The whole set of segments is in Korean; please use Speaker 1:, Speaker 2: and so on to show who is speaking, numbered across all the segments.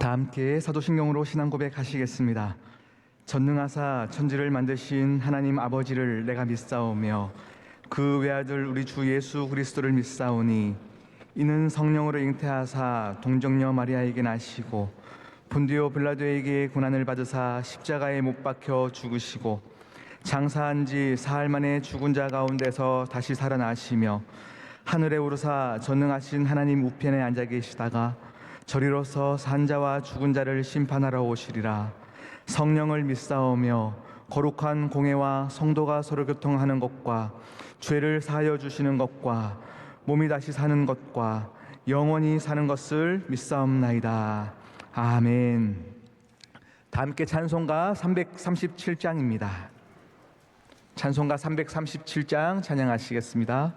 Speaker 1: 다 함께 사도신경으로 신앙 고백하시겠습니다. 전능하사 천지를 만드신 하나님 아버지를 내가 믿사오며 그 외아들 우리 주 예수 그리스도를 믿사오니 이는 성령으로 잉태하사 동정녀 마리아에게 나시고 본디오 빌라도에게 고난을 받으사 십자가에 못 박혀 죽으시고 장사한 지 사흘 만에 죽은 자 가운데서 다시 살아나시며 하늘에 오르사 전능하신 하나님 우편에 앉아 계시다가 저리로서 산자와 죽은 자를 심판하러 오시리라. 성령을 믿사오며 거룩한 공회와 성도가 서로 교통하는 것과 죄를 사하여 주시는 것과 몸이 다시 사는 것과 영원히 사는 것을 믿사옵나이다. 아멘. 다 함께 찬송가 337장입니다. 찬송가 337장 찬양하시겠습니다.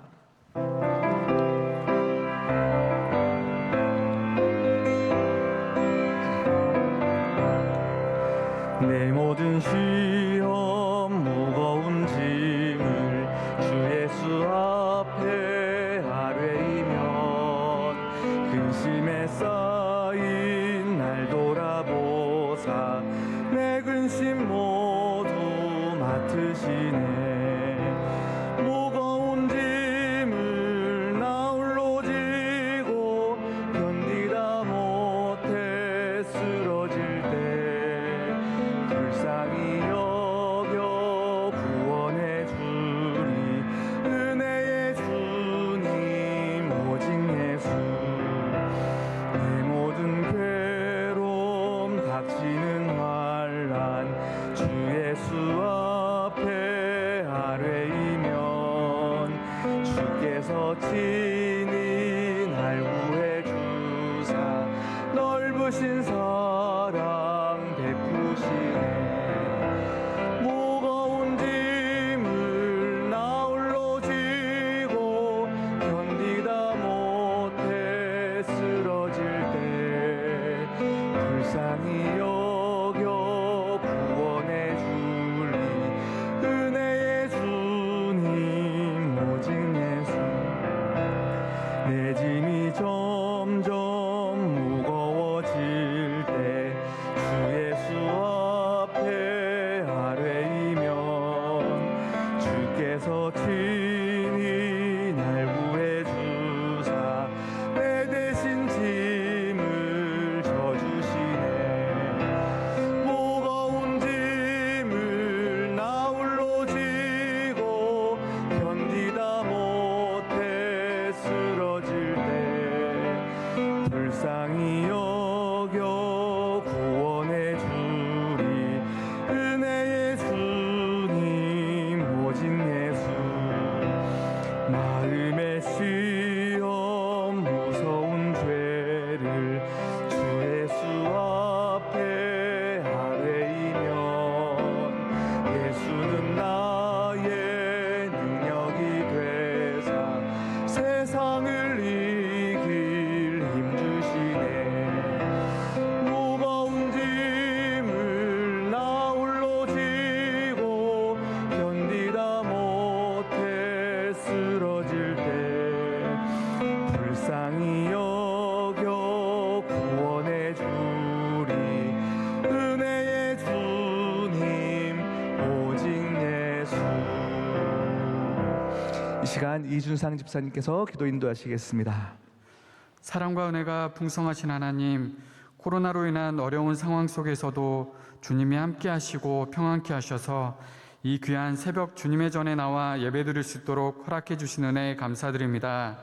Speaker 1: 내 모든 시험 무거운 짐을 주 예수 앞에 아뢰이면 근심에 쌓인 날 돌아보사 내 근심 모두 맡으시네. 무거운 짐을 나 홀로 지고 견디다 못해 쓰러질 때 불쌍히 여겨 구원해 주니 은혜의 주님 오직 예수. 내 모든 괴로움 닥치는 환난 주 예수 앞에 아뢰이면 주께서 친히 날 구해 주사 넓으신 사랑 베푸시네. 무거운 짐을 나 홀로 지고 견디다 못해 쓰러질 때 불쌍히 여겨 구원해 주리 은혜의 주님 오직 예수. 내 짐이 점점 무거워질 때 주 예수 앞에 아뢰이면 주께서 친히 날 구해 주사 내 대신 짐을 져주시네. 무거운 짐을 나 홀로 지고 견디다 못해 쓰러질 때 불쌍히 여겨 구원해 주리 은혜의 주님 오직 예수. 마음의 시험 무서운 죄를 주 예수 앞에 아뢰이면 예수는 나의 능력이 되사 세상을 이길 힘 주시네. 무거운 짐을 나 홀로 지고 견디다 못해 쓰러질 때 불쌍히 여겨 구원해 주리 은혜의 주님 오직 예수. 이 시간 이준상 집사님께서 기도 인도하시겠습니다.
Speaker 2: 사랑과 은혜가 풍성하신 하나님, 코로나로 인한 어려운 상황 속에서도 주님이 함께 하시고 평안케 하셔서 이 귀한 새벽 주님의 전에 나와 예배드릴 수 있도록 허락해 주신 은혜에 감사드립니다.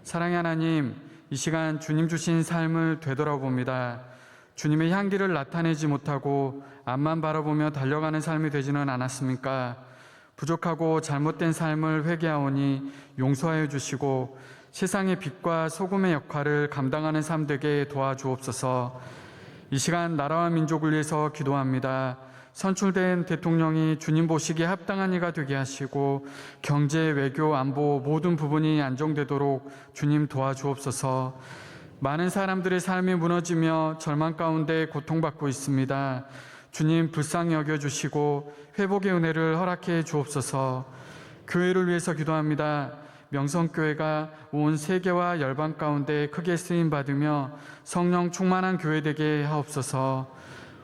Speaker 2: 사랑의 하나님, 이 시간 주님 주신 삶을 되돌아봅니다. 주님의 향기를 나타내지 못하고 앞만 바라보며 달려가는 삶이 되지는 않았습니까? 부족하고 잘못된 삶을 회개하오니 용서하여 주시고 세상의 빛과 소금의 역할을 감당하는 삶 되게 도와주옵소서. 이 시간 나라와 민족을 위해서 기도합니다. 선출된 대통령이 주님 보시기에 합당한 이가 되게 하시고 경제, 외교, 안보 모든 부분이 안정되도록 주님 도와주옵소서. 많은 사람들의 삶이 무너지며 절망 가운데 고통받고 있습니다. 주님 불쌍히 여겨주시고 회복의 은혜를 허락해 주옵소서. 교회를 위해서 기도합니다. 명성교회가 온 세계와 열방 가운데 크게 쓰임 받으며 성령 충만한 교회 되게 하옵소서.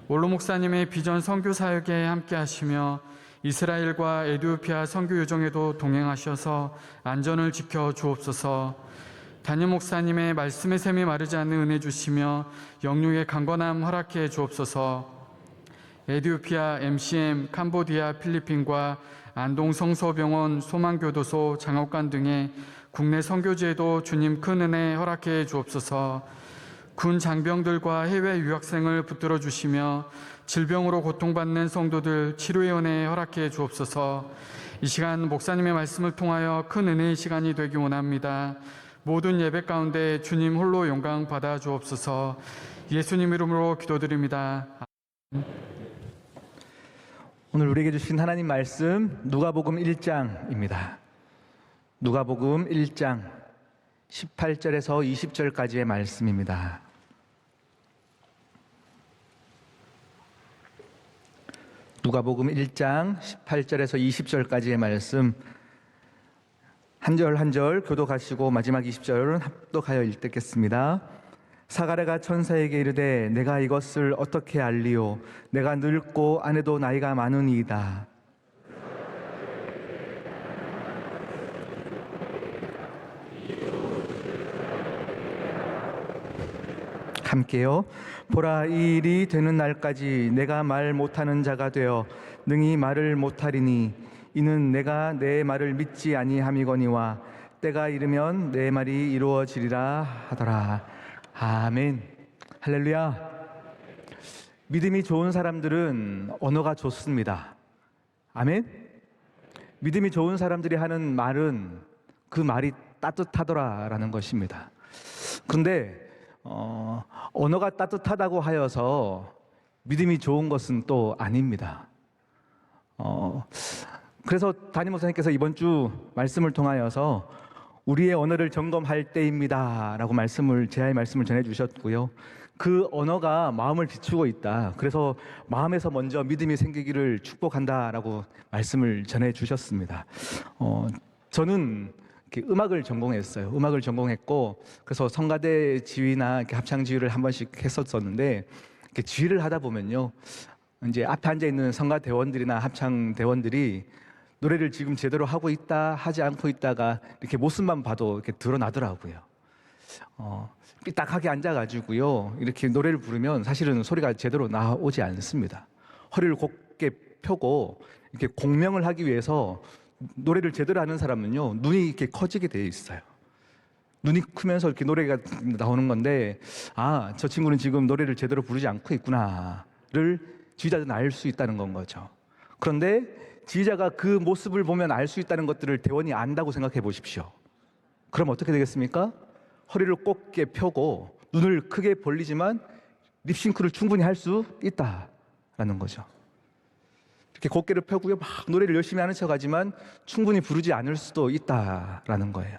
Speaker 2: 원로 목사님의 비전 선교 사역에 함께 하시며 이스라엘과 에티오피아 선교 요정에도 동행하셔서 안전을 지켜 주옵소서. 담임 목사님의 말씀의 샘이 마르지 않는 은혜 주시며 영육의 강건함 허락해 주옵소서. 에티오피아, MCM, 캄보디아, 필리핀과 안동 성서병원, 소망교도소, 장학관 등의 국내 선교지에도 주님 큰 은혜 허락해 주옵소서. 군 장병들과 해외 유학생을 붙들어 주시며 질병으로 고통받는 성도들 치료의 은혜 허락해 주옵소서. 이 시간 목사님의 말씀을 통하여 큰 은혜의 시간이 되기 원합니다. 모든 예배 가운데 주님 홀로 영광 받아 주옵소서. 예수님 이름으로 기도드립니다.
Speaker 1: 오늘 우리에게 주신 하나님 말씀 누가복음 1장입니다. 누가복음 1장 18절에서 20절까지의 말씀입니다. 누가복음 1장 18절에서 20절까지의 말씀 한 절 한 절 교독하시고 마지막 20절은 합독하여 읽겠습니다. 사가랴가 천사에게 이르되 내가 이것을 어떻게 알리오? 내가 늙고 아내도 나이가 많으니이다. 함께요. 보라, 이 일이 되는 날까지 내가 말 못하는 자가 되어 능히 말을 못하리니 이는 내가 내 말을 믿지 아니함이거니와 때가 이르면 내 말이 이루어지리라 하더라. 아멘. 할렐루야. 믿음이 좋은 사람들은 언어가 좋습니다. 아멘. 믿음이 좋은 사람들이 하는 말은 그 말이 따뜻하더라라는 것입니다. 그런데 언어가 따뜻하다고 하여서 믿음이 좋은 것은 또 아닙니다. 그래서 담임 목사님께서 이번 주 말씀을 통하여서 우리의 언어를 점검할 때입니다 라고 제아의 말씀을 전해주셨고요. 그 언어가 마음을 비추고 있다. 그래서 마음에서 먼저 믿음이 생기기를 축복한다라고 말씀을 전해주셨습니다. 저는 음악을 전공했어요. 음악을 전공했고 그래서 성가대 지휘나 이렇게 합창 지휘를 한 번씩 했었었는데 이렇게 지휘를 하다 보면요, 이제 앞에 앉아 있는 성가 대원들이나 합창 대원들이 노래를 지금 제대로 하고 있다 하지 않고 있다가 이렇게 모습만 봐도 이렇게 드러나더라고요. 삐딱하게 앉아가지고요 이렇게 노래를 부르면 사실은 소리가 제대로 나오지 않습니다. 허리를 곧게 펴고 이렇게 공명을 하기 위해서 노래를 제대로 하는 사람은요 눈이 이렇게 커지게 되어 있어요. 눈이 크면서 이렇게 노래가 나오는 건데, 아, 저 친구는 지금 노래를 제대로 부르지 않고 있구나를 지휘자들은 알 수 있다는 건 거죠. 그런데 지휘자가 그 모습을 보면 알 수 있다는 것들을 대원이 안다고 생각해 보십시오. 그럼 어떻게 되겠습니까? 허리를 곧게 펴고 눈을 크게 벌리지만 립싱크를 충분히 할 수 있다라는 거죠. 이렇게 고개를 펴고요 막 노래를 열심히 하는 척하지만 충분히 부르지 않을 수도 있다라는 거예요.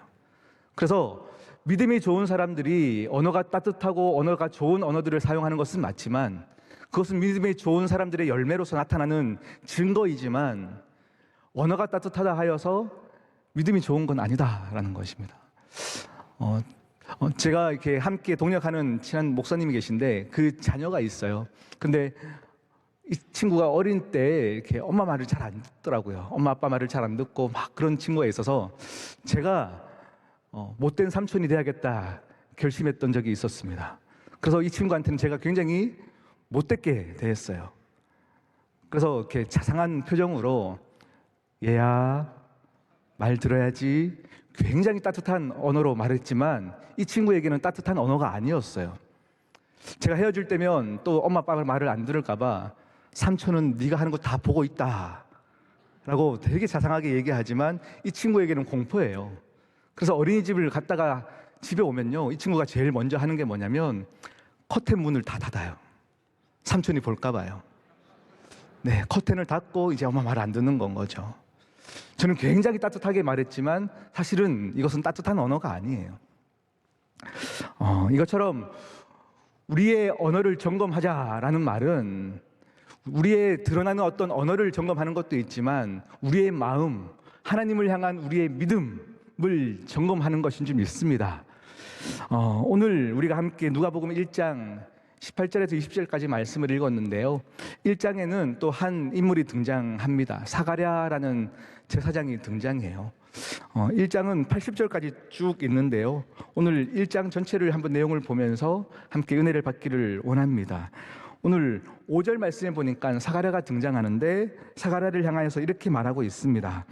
Speaker 1: 그래서 믿음이 좋은 사람들이 언어가 따뜻하고 언어가 좋은 언어들을 사용하는 것은 맞지만 그것은 믿음이 좋은 사람들의 열매로서 나타나는 증거이지만 언어가 따뜻하다 하여서 믿음이 좋은 건 아니다라는 것입니다. 제가 이렇게 함께 동역하는 친한 목사님이 계신데 그 자녀가 있어요. 근데 이 친구가 어린 때 이렇게 엄마 말을 잘 안 듣더라고요. 엄마 아빠 말을 잘 안 듣고 막 그런 친구가 있어서 제가 못된 삼촌이 돼야겠다 결심했던 적이 있었습니다. 그래서 이 친구한테는 제가 굉장히 못됐게 대했어요. 그래서 이렇게 자상한 표정으로 얘야 말 들어야지, 굉장히 따뜻한 언어로 말했지만 이 친구에게는 따뜻한 언어가 아니었어요. 제가 헤어질 때면 또 엄마 아빠 말을 안 들을까 봐 삼촌은 네가 하는 거 다 보고 있다 라고 되게 자상하게 얘기하지만 이 친구에게는 공포예요. 그래서 어린이집을 갔다가 집에 오면요 이 친구가 제일 먼저 하는 게 뭐냐면 커튼 문을 다 닫아요. 삼촌이 볼까 봐요. 네, 커튼을 닫고 이제 엄마 말 안 듣는 건 거죠. 저는 굉장히 따뜻하게 말했지만 사실은 이것은 따뜻한 언어가 아니에요. 이것처럼 우리의 언어를 점검하자라는 말은 우리의 드러나는 어떤 언어를 점검하는 것도 있지만 우리의 마음, 하나님을 향한 우리의 믿음, 점검하는 것인 줄 믿습니다. 오늘 우리가 함께 누가복음 1장 18절에서 20절까지 말씀을 읽었는데요. 1장에는 또 한 인물이 등장합니다. 사가랴라는 제사장이 등장해요. 1장은 80절까지 쭉 있는데요. 오늘 1장 전체를 한번 내용을 보면서 함께 은혜를 받기를 원합니다. 오늘 5절 말씀에 보니까 사가랴가 등장하는데 사가랴를 향하여서 이렇게 말하고 있습니다.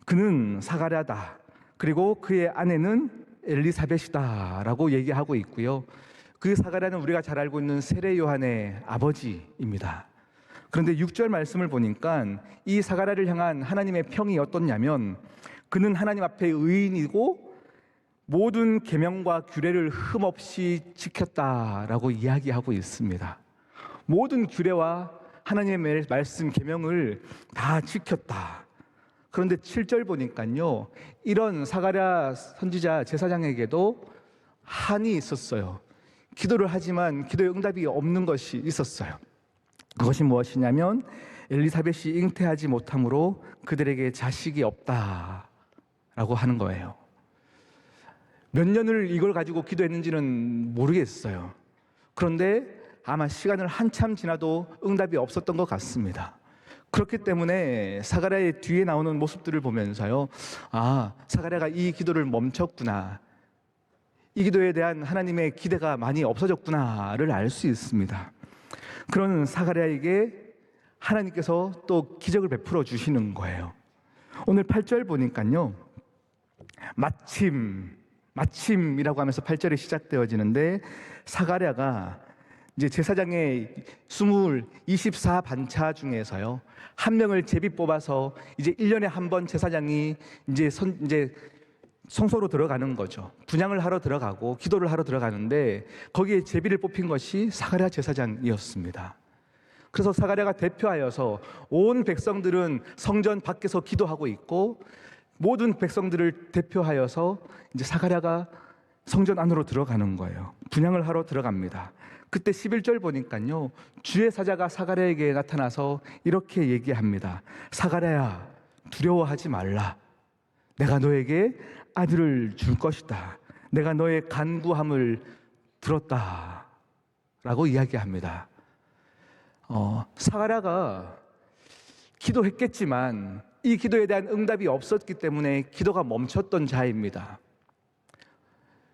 Speaker 1: 그는 사가랴다. 그리고 그의 아내는 엘리사벳이다 라고 얘기하고 있고요. 그 사가랴는 우리가 잘 알고 있는 세례 요한의 아버지입니다. 그런데 6절 말씀을 보니까 이 사가랴를 향한 하나님의 평이 어떻냐면 그는 하나님 앞에 의인이고 모든 계명과 규례를 흠없이 지켰다라고 이야기하고 있습니다. 모든 규례와 하나님의 말씀 계명을 다 지켰다. 그런데 7절 보니까요, 이런 사가랴 선지자 제사장에게도 한이 있었어요. 기도를 하지만 기도의 응답이 없는 것이 있었어요. 그것이 무엇이냐면 엘리사벳이 잉태하지 못함으로 그들에게 자식이 없다라고 하는 거예요. 몇 년을 이걸 가지고 기도했는지는 모르겠어요. 그런데 아마 시간을 한참 지나도 응답이 없었던 것 같습니다. 그렇기 때문에 사가랴의 뒤에 나오는 모습들을 보면서요, 사가랴가 이 기도를 멈췄구나, 이 기도에 대한 하나님의 기대가 많이 없어졌구나를 알 수 있습니다. 그런 사가랴에게 하나님께서 또 기적을 베풀어 주시는 거예요. 오늘 8절 보니까요, 마침이라고 하면서 8절이 시작되어지는데 사가랴가 이제 제사장의 24반차 중에서요, 한 명을 제비 뽑아서 이제 1년에 한 번 제사장이 이제 성소로 들어가는 거죠. 분향을 하러 들어가고 기도를 하러 들어가는데 거기에 제비를 뽑힌 것이 사가랴 제사장이었습니다. 그래서 사가랴가 대표하여서 온 백성들은 성전 밖에서 기도하고 있고 모든 백성들을 대표하여서 이제 사가랴가 성전 안으로 들어가는 거예요. 분향을 하러 들어갑니다. 그때 11절 보니까요, 주의 사자가 사가랴에게 나타나서 이렇게 얘기합니다. 사가랴야, 두려워하지 말라. 내가 너에게 아들을 줄 것이다. 내가 너의 간구함을 들었다 라고 이야기합니다. 사가랴가 기도했겠지만 이 기도에 대한 응답이 없었기 때문에 기도가 멈췄던 자입니다.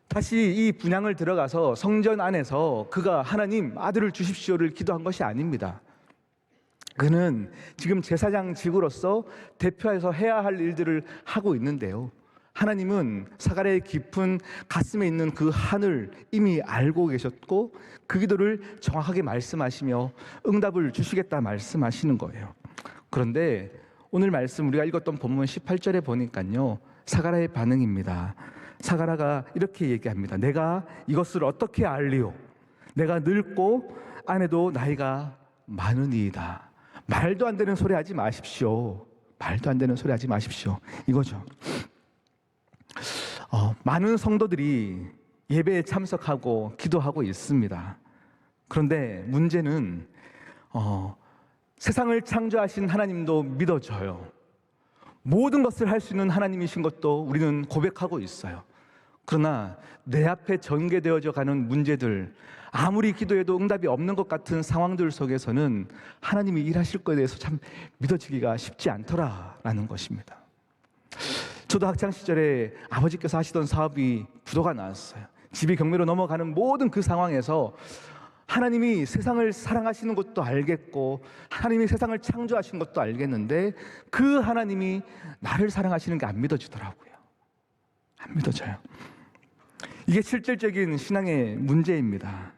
Speaker 1: 다시 이 분향을 들어가서 성전 안에서 그가 하나님 아들을 주십시오를 기도한 것이 아닙니다. 그는 지금 제사장직으로서 대표해서 해야 할 일들을 하고 있는데요, 하나님은 사가랴의 깊은 가슴에 있는 그 한을 이미 알고 계셨고 그 기도를 정확하게 말씀하시며 응답을 주시겠다 말씀하시는 거예요. 그런데 오늘 말씀 우리가 읽었던 본문 18절에 보니까요, 사가랴의 반응입니다. 사가랴가 이렇게 얘기합니다. 내가 이것을 어떻게 알리오? 내가 늙고 아내도 나이가 많으니이다. 말도 안 되는 소리 하지 마십시오. 말도 안 되는 소리 하지 마십시오. 이거죠. 많은 성도들이 예배에 참석하고 기도하고 있습니다. 그런데 문제는 세상을 창조하신 하나님도 믿어져요. 모든 것을 할 수 있는 하나님이신 것도 우리는 고백하고 있어요. 그러나 내 앞에 전개되어져 가는 문제들, 아무리 기도해도 응답이 없는 것 같은 상황들 속에서는 하나님이 일하실 것에 대해서 참 믿어지기가 쉽지 않더라라는 것입니다. 저도 학창 시절에 아버지께서 하시던 사업이 부도가 나왔어요. 집이 경매로 넘어가는 모든 그 상황에서 하나님이 세상을 사랑하시는 것도 알겠고 하나님이 세상을 창조하신 것도 알겠는데 그 하나님이 나를 사랑하시는 게 안 믿어지더라고요. 안 믿어져요. 이게 실질적인 신앙의 문제입니다.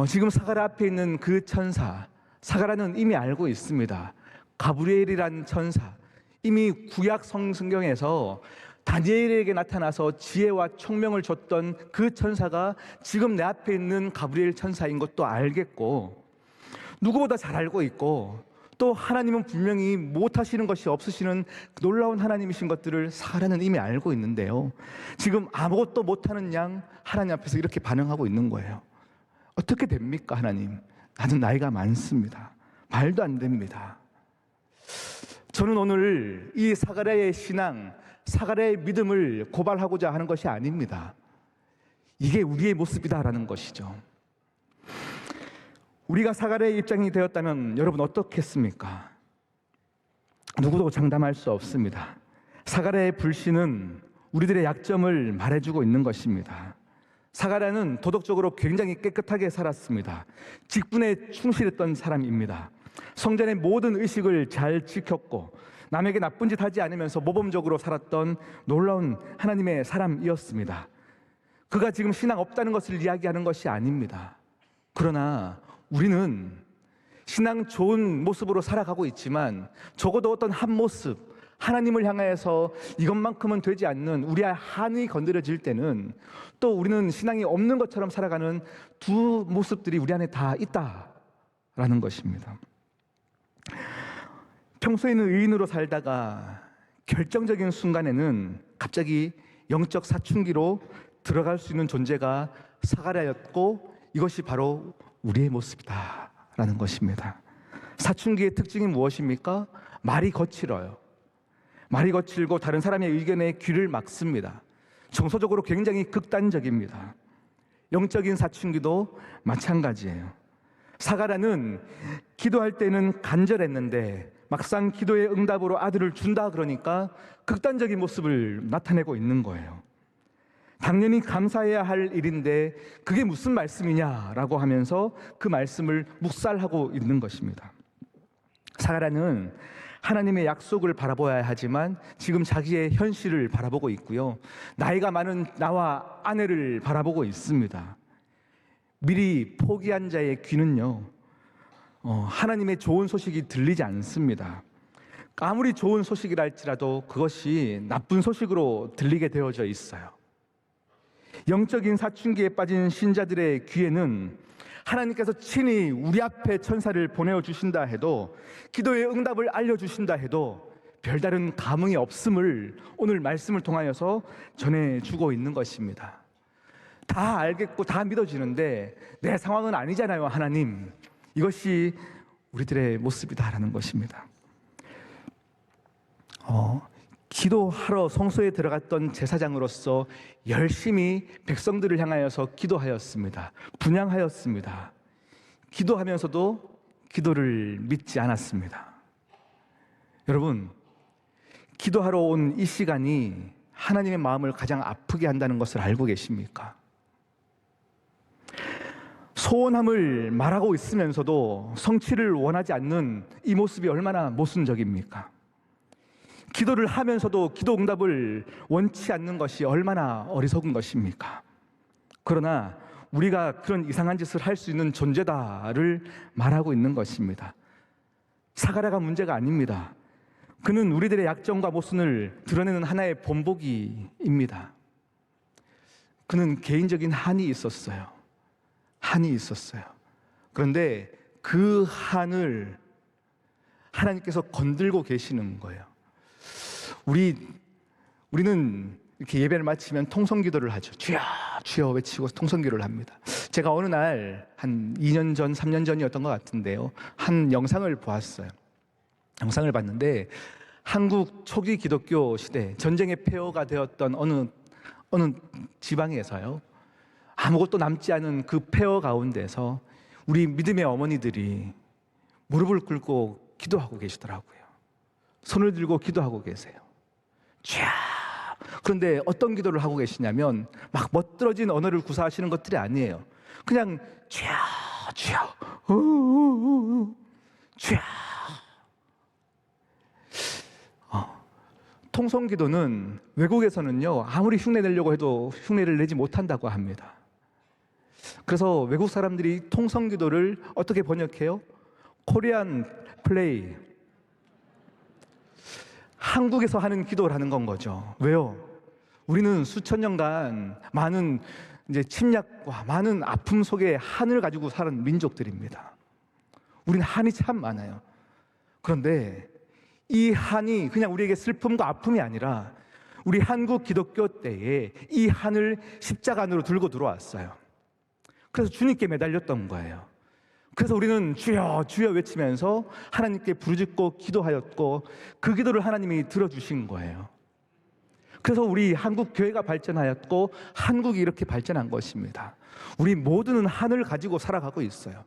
Speaker 1: 지금 사가랴 앞에 있는 그 천사, 사가랴는 이미 알고 있습니다. 가브리엘이라는 천사, 이미 구약 성경에서 다니엘에게 나타나서 지혜와 총명을 줬던 그 천사가 지금 내 앞에 있는 가브리엘 천사인 것도 알겠고 누구보다 잘 알고 있고 또 하나님은 분명히 못하시는 것이 없으시는 놀라운 하나님이신 것들을 사가랴는 이미 알고 있는데요, 지금 아무것도 못하는 양 하나님 앞에서 이렇게 반응하고 있는 거예요. 어떻게 됩니까? 하나님, 나는 나이가 많습니다. 말도 안 됩니다. 저는 오늘 이 사가랴의 신앙, 사가랴의 믿음을 고발하고자 하는 것이 아닙니다. 이게 우리의 모습이다라는 것이죠. 우리가 사가랴의 입장이 되었다면 여러분 어떻겠습니까? 누구도 장담할 수 없습니다. 사가랴의 불신은 우리들의 약점을 말해주고 있는 것입니다. 사가랴는 도덕적으로 굉장히 깨끗하게 살았습니다. 직분에 충실했던 사람입니다. 성전의 모든 의식을 잘 지켰고 남에게 나쁜 짓 하지 않으면서 모범적으로 살았던 놀라운 하나님의 사람이었습니다. 그가 지금 신앙 없다는 것을 이야기하는 것이 아닙니다. 그러나 우리는 신앙 좋은 모습으로 살아가고 있지만 적어도 어떤 한 모습, 하나님을 향하여서 이것만큼은 되지 않는 우리의 한이 건드려질 때는 또 우리는 신앙이 없는 것처럼 살아가는 두 모습들이 우리 안에 다 있다라는 것입니다. 평소에는 의인으로 살다가 결정적인 순간에는 갑자기 영적 사춘기로 들어갈 수 있는 존재가 사가랴였고 이것이 바로 우리의 모습이다라는 것입니다. 사춘기의 특징이 무엇입니까? 말이 거칠어요. 말이 거칠고 다른 사람의 의견에 귀를 막습니다. 정서적으로 굉장히 극단적입니다. 영적인 사춘기도 마찬가지예요. 사가랴는 기도할 때는 간절했는데 막상 기도의 응답으로 아들을 준다 그러니까 극단적인 모습을 나타내고 있는 거예요. 당연히 감사해야 할 일인데 그게 무슨 말씀이냐라고 하면서 그 말씀을 묵살하고 있는 것입니다. 사가랴는 하나님의 약속을 바라보아야 하지만 지금 자기의 현실을 바라보고 있고요. 나이가 많은 나와 아내를 바라보고 있습니다. 미리 포기한 자의 귀는요, 하나님의 좋은 소식이 들리지 않습니다. 아무리 좋은 소식이라 할지라도 그것이 나쁜 소식으로 들리게 되어져 있어요. 영적인 사춘기에 빠진 신자들의 귀에는 하나님께서 친히 우리 앞에 천사를 보내어 주신다 해도, 기도의 응답을 알려주신다 해도 별다른 감흥이 없음을 오늘 말씀을 통하여서 전해주고 있는 것입니다. 다 알겠고 다 믿어지는데 내 상황은 아니잖아요, 하나님. 이것이 우리들의 모습이다라는 것입니다. 기도하러 성소에 들어갔던 제사장으로서 열심히 백성들을 향하여서 기도하였습니다. 분향하였습니다. 기도하면서도 기도를 믿지 않았습니다. 여러분, 기도하러 온 이 시간이 하나님의 마음을 가장 아프게 한다는 것을 알고 계십니까? 소원함을 말하고 있으면서도 성취를 원하지 않는 이 모습이 얼마나 모순적입니까? 기도를 하면서도 기도 응답을 원치 않는 것이 얼마나 어리석은 것입니까? 그러나 우리가 그런 이상한 짓을 할 수 있는 존재다를 말하고 있는 것입니다. 사가랴가 문제가 아닙니다. 그는 우리들의 약점과 모순을 드러내는 하나의 본보기입니다. 그는 개인적인 한이 있었어요. 한이 있었어요. 그런데 그 한을 하나님께서 건들고 계시는 거예요. 우리는 이렇게 예배를 마치면 통성기도를 하죠. 주여 주여 외치고 통성기도를 합니다. 제가 어느 날 한 2년 전, 3년 전이었던 것 같은데요, 한 영상을 보았어요. 영상을 봤는데 한국 초기 기독교 시대 전쟁의 폐허가 되었던 어느 지방에서요, 아무것도 남지 않은 그 폐허 가운데서 우리 믿음의 어머니들이 무릎을 꿇고 기도하고 계시더라고요. 손을 들고 기도하고 계세요. 쫙. 그런데 어떤 기도를 하고 계시냐면 막 멋들어진 언어를 구사하시는 것들이 아니에요. 그냥 쫙 통성기도는 외국에서는요, 아무리 흉내 내려고 해도 흉내를 내지 못한다고 합니다. 그래서 외국 사람들이 통성기도를 어떻게 번역해요? 코리안 플레이, 한국에서 하는 기도를 하는 건 거죠. 왜요? 우리는 수천 년간 많은 침략과 많은 아픔 속에 한을 가지고 사는 민족들입니다. 우리는 한이 참 많아요. 그런데 이 한이 그냥 우리에게 슬픔과 아픔이 아니라 우리 한국 기독교 때에 이 한을 십자가 안으로 들고 들어왔어요. 그래서 주님께 매달렸던 거예요. 그래서 우리는 주여 주여 외치면서 하나님께 부르짖고 기도하였고 그 기도를 하나님이 들어주신 거예요. 그래서 우리 한국 교회가 발전하였고 한국이 이렇게 발전한 것입니다. 우리 모두는 한을 가지고 살아가고 있어요.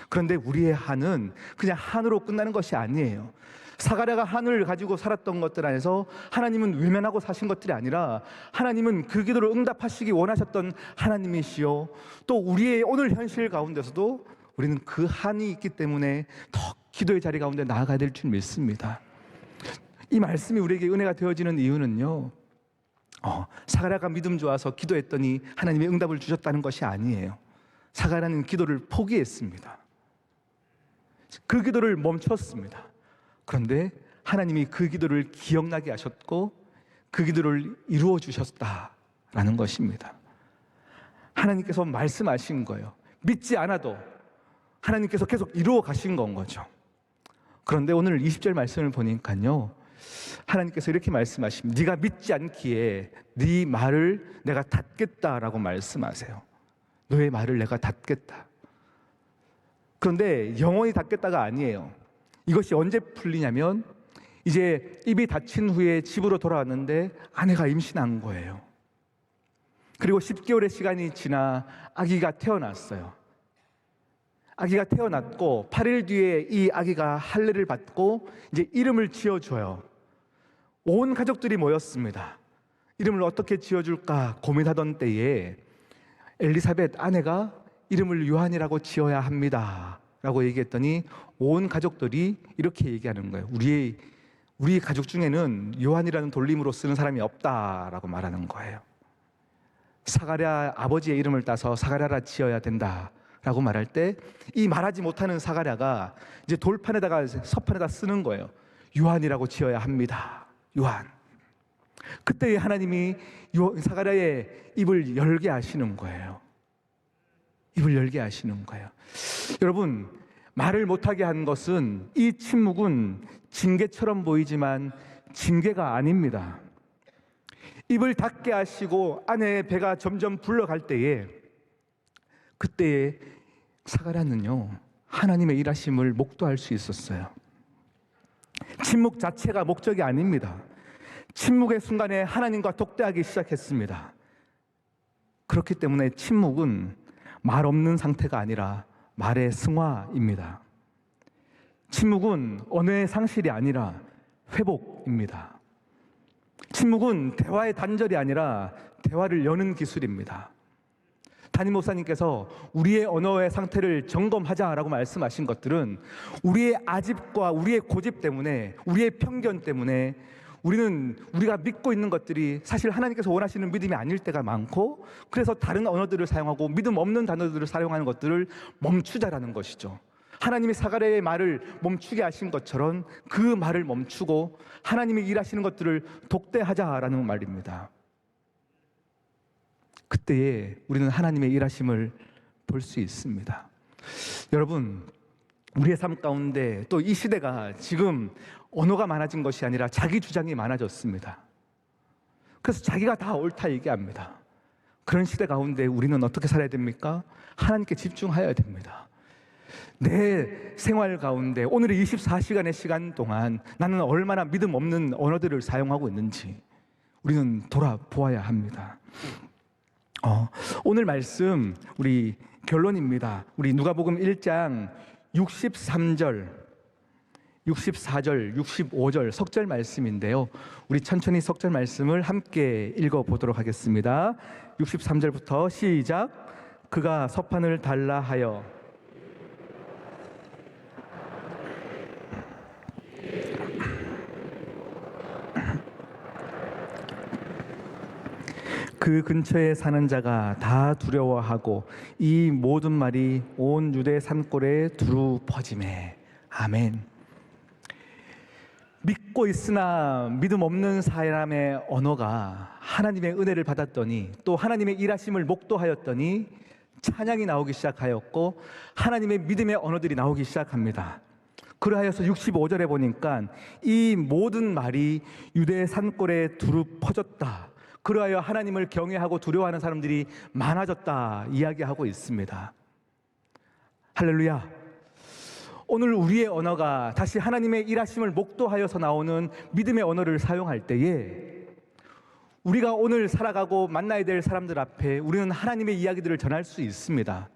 Speaker 1: 그런데 우리의 한은 그냥 한으로 끝나는 것이 아니에요. 사가랴가 한을 가지고 살았던 것들 안에서 하나님은 외면하고 사신 것들이 아니라 하나님은 그 기도를 응답하시기 원하셨던 하나님이시요, 또 우리의 오늘 현실 가운데서도 우리는 그 한이 있기 때문에 더 기도의 자리 가운데 나아가야 될 줄 믿습니다. 이 말씀이 우리에게 은혜가 되어지는 이유는요, 사가랴가 믿음 좋아서 기도했더니 하나님의 응답을 주셨다는 것이 아니에요. 사가랴는 기도를 포기했습니다. 그 기도를 멈췄습니다. 그런데 하나님이 그 기도를 기억나게 하셨고 그 기도를 이루어 주셨다라는 것입니다. 하나님께서 말씀하신 거예요. 믿지 않아도 하나님께서 계속 이루어 가신 건 거죠. 그런데 오늘 20절 말씀을 보니까요, 하나님께서 이렇게 말씀하십니다. 네가 믿지 않기에 네 말을 내가 닫겠다라고 말씀하세요. 너의 말을 내가 닫겠다. 그런데 영원히 닫겠다가 아니에요. 이것이 언제 풀리냐면 이제 입이 닫힌 후에 집으로 돌아왔는데 아내가 임신한 거예요. 그리고 10개월의 시간이 지나 아기가 태어났어요. 아기가 태어났고 8일 뒤에 이 아기가 할례를 받고 이제 이름을 지어줘요. 온 가족들이 모였습니다. 이름을 어떻게 지어줄까 고민하던 때에 엘리사벳 아내가 이름을 요한이라고 지어야 합니다 라고 얘기했더니 온 가족들이 이렇게 얘기하는 거예요. 우리 가족 중에는 요한이라는 돌림으로 쓰는 사람이 없다라고 말하는 거예요. 사가랴 아버지의 이름을 따서 사가랴라 지어야 된다라고 말할 때 이 말하지 못하는 사가랴가 이제 돌판에다가 서판에다 쓰는 거예요. 요한이라고 지어야 합니다. 요한. 그때 하나님이 사가랴의 입을 열게 하시는 거예요. 입을 열게 하시는 거예요. 여러분, 말을 못하게 한 것은, 이 침묵은 징계처럼 보이지만 징계가 아닙니다. 입을 닫게 하시고 아내의 배가 점점 불러갈 때에, 그때에 사가랴는요 하나님의 일하심을 목도할 수 있었어요. 침묵 자체가 목적이 아닙니다. 침묵의 순간에 하나님과 독대하기 시작했습니다. 그렇기 때문에 침묵은 말 없는 상태가 아니라 말의 승화입니다. 침묵은 언어의 상실이 아니라 회복입니다. 침묵은 대화의 단절이 아니라 대화를 여는 기술입니다. 담임 목사님께서 우리의 언어의 상태를 점검하자라고 말씀하신 것들은 우리의 아집과 우리의 고집 때문에, 우리의 편견 때문에 우리가 믿고 있는 것들이 사실 하나님께서 원하시는 믿음이 아닐 때가 많고, 그래서 다른 언어들을 사용하고 믿음 없는 단어들을 사용하는 것들을 멈추자라는 것이죠. 하나님이 사가랴의 말을 멈추게 하신 것처럼 그 말을 멈추고 하나님이 일하시는 것들을 독대하자라는 말입니다. 그때에 우리는 하나님의 일하심을 볼 수 있습니다. 여러분, 우리의 삶 가운데 또 이 시대가 지금 언어가 많아진 것이 아니라 자기 주장이 많아졌습니다. 그래서 자기가 다 옳다 얘기합니다. 그런 시대 가운데 우리는 어떻게 살아야 됩니까? 하나님께 집중해야 됩니다. 내 생활 가운데 오늘의 24시간의 시간 동안 나는 얼마나 믿음 없는 언어들을 사용하고 있는지 우리는 돌아보아야 합니다. 오늘 말씀 우리 결론입니다. 우리 누가복음 1장 63절, 64절, 65절 석절 말씀인데요. 우리 천천히 석절 말씀을 함께 읽어보도록 하겠습니다. 63절부터 시작. 그가 서판을 달라 하여 그 근처에 사는 자가 다 두려워하고 이 모든 말이 온 유대 산골에 두루 퍼지매. 아멘. 믿고 있으나 믿음 없는 사람의 언어가 하나님의 은혜를 받았더니, 또 하나님의 일하심을 목도하였더니 찬양이 나오기 시작하였고 하나님의 믿음의 언어들이 나오기 시작합니다. 그러하여서 65절에 보니까 이 모든 말이 유대 산골에 두루 퍼졌다. 그러하여 하나님을 경외하고 두려워하는 사람들이 많아졌다 이야기하고 있습니다. 할렐루야. 오늘 우리의 언어가 다시 하나님의 일하심을 목도하여서 나오는 믿음의 언어를 사용할 때에 우리가 오늘 살아가고 만나야 될 사람들 앞에 우리는 하나님의 이야기들을 전할 수 있습니다.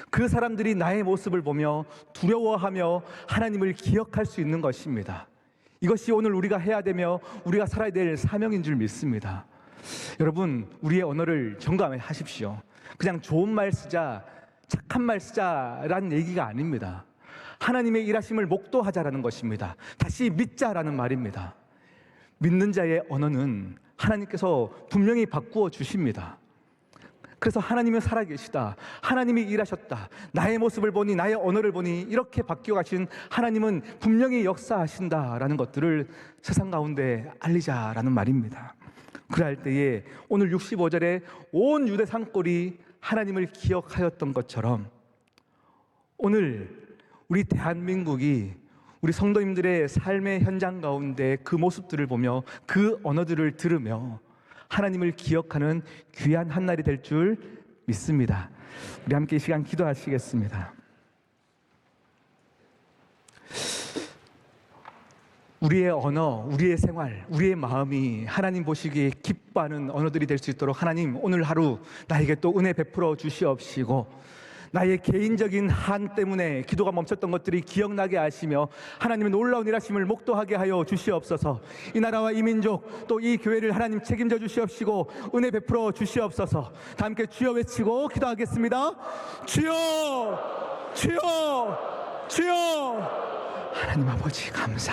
Speaker 1: 그 사람들이 나의 모습을 보며 두려워하며 하나님을 기억할 수 있는 것입니다. 이것이 오늘 우리가 해야 되며 우리가 살아야 될 사명인 줄 믿습니다. 여러분, 우리의 언어를 점검하십시오. 그냥 좋은 말 쓰자, 착한 말 쓰자라는 얘기가 아닙니다. 하나님의 일하심을 목도하자라는 것입니다. 다시 믿자라는 말입니다. 믿는 자의 언어는 하나님께서 분명히 바꾸어 주십니다. 그래서 하나님은 살아계시다, 하나님이 일하셨다, 나의 모습을 보니 나의 언어를 보니 이렇게 바뀌어 가신 하나님은 분명히 역사하신다라는 것들을 세상 가운데 알리자라는 말입니다. 그럴 때에 오늘 65절에 온 유대 산골이 하나님을 기억하였던 것처럼 오늘 우리 대한민국이 우리 성도님들의 삶의 현장 가운데 그 모습들을 보며 그 언어들을 들으며 하나님을 기억하는 귀한 한 날이 될 줄 믿습니다. 우리 함께 이 시간 기도하시겠습니다. 우리의 언어, 우리의 생활, 우리의 마음이 하나님 보시기에 기뻐하는 언어들이 될 수 있도록 하나님 오늘 하루 나에게 또 은혜 베풀어 주시옵시고, 나의 개인적인 한 때문에 기도가 멈췄던 것들이 기억나게 하시며 하나님의 놀라운 일하심을 목도하게 하여 주시옵소서. 이 나라와 이 민족 또 이 교회를 하나님 책임져 주시옵시고 은혜 베풀어 주시옵소서. 다 함께 주여 외치고 기도하겠습니다. 주여, 주여, 주여. 하나님 아버지 감사합니다.